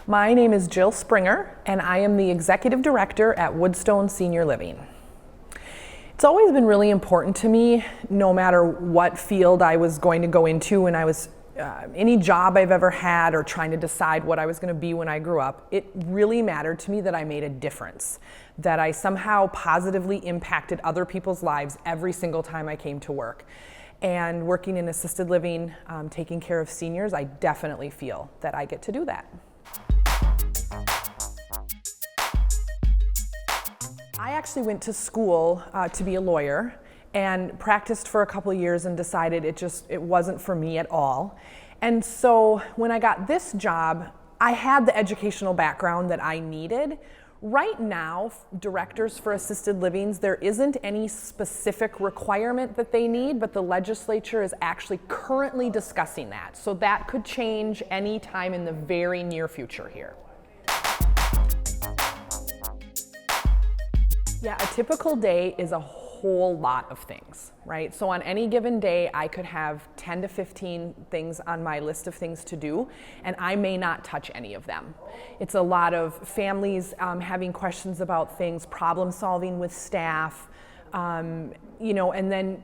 My name is Jill Springer, and I am the Executive Director at Woodstone Senior Living. It's always been really important to me, no matter what field I was going to go into when I was any job I've ever had or trying to decide what I was going to be when I grew up, it really mattered to me that I made a difference, that I somehow positively impacted other people's lives every single time I came to work. And working in assisted living, taking care of seniors, I definitely feel that I get to do that. I actually went to school to be a lawyer and practiced for a couple of years and decided it wasn't for me at all. And so when I got this job, I had the educational background that I needed. Right now, directors for assisted livings, there isn't any specific requirement that they need, but the legislature is actually currently discussing that. So that could change any time in the very near future here. Yeah, a typical day is a whole lot of things, right? So on any given day, I could have 10 to 15 things on my list of things to do, and I may not touch any of them. It's a lot of families having questions about things, problem solving with staff, and then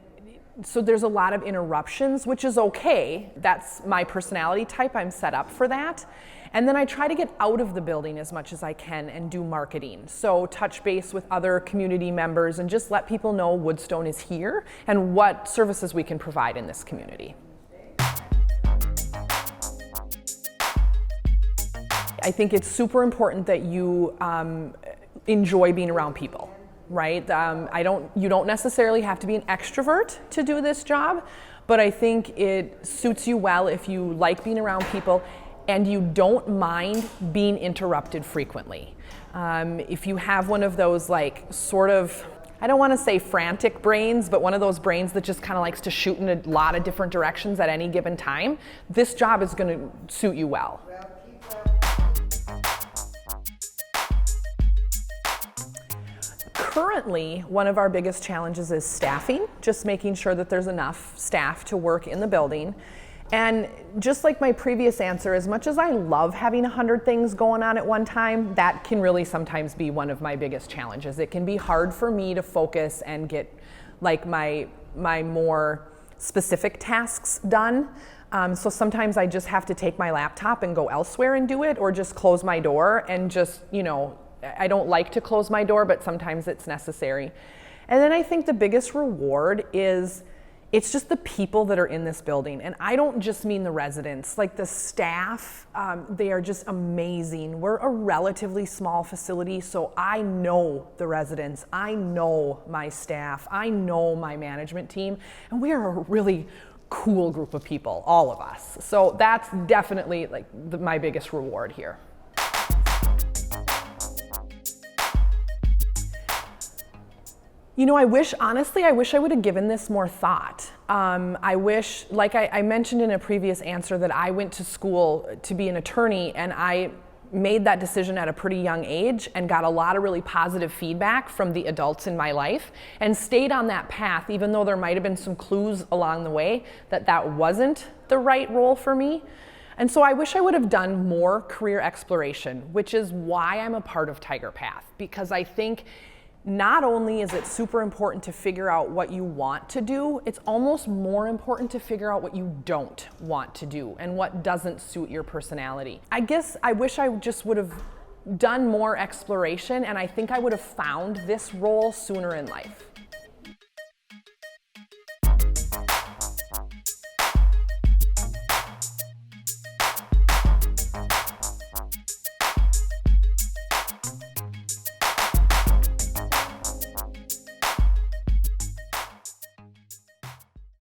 so there's a lot of interruptions, which is okay. That's my personality type. I'm set up for that. And then I try to get out of the building as much as I can and do marketing. So touch base with other community members and just let people know Woodstone is here and what services we can provide in this community. I think it's super important that you enjoy being around people. Right? You don't necessarily have to be an extrovert to do this job, but I think it suits you well if you like being around people and you don't mind being interrupted frequently. If you have one of those I don't want to say frantic brains, but one of those brains that just kind of likes to shoot in a lot of different directions at any given time, this job is going to suit you well. Currently, one of our biggest challenges is staffing, just making sure that there's enough staff to work in the building. And just like my previous answer, as much as I love having 100 things going on at one time, that can really sometimes be one of my biggest challenges. It can be hard for me to focus and get my more specific tasks done. So sometimes I just have to take my laptop and go elsewhere and do it, or just close my door and just, I don't like to close my door, but sometimes it's necessary. And then I think the biggest reward is it's just the people that are in this building. And I don't just mean the residents, like the staff, they are just amazing. We're a relatively small facility, so I know the residents, I know my staff, I know my management team, and we are a really cool group of people, all of us. So that's definitely my biggest reward here. I wish I would have given this more thought. I wish, like I mentioned in a previous answer, that I went to school to be an attorney, and I made that decision at a pretty young age and got a lot of really positive feedback from the adults in my life and stayed on that path, even though there might have been some clues along the way that wasn't the right role for me. And so I wish I would have done more career exploration, which is why I'm a part of Tiger Path, because I think not only is it super important to figure out what you want to do, it's almost more important to figure out what you don't want to do and what doesn't suit your personality. I guess I wish I just would have done more exploration, and I think I would have found this role sooner in life.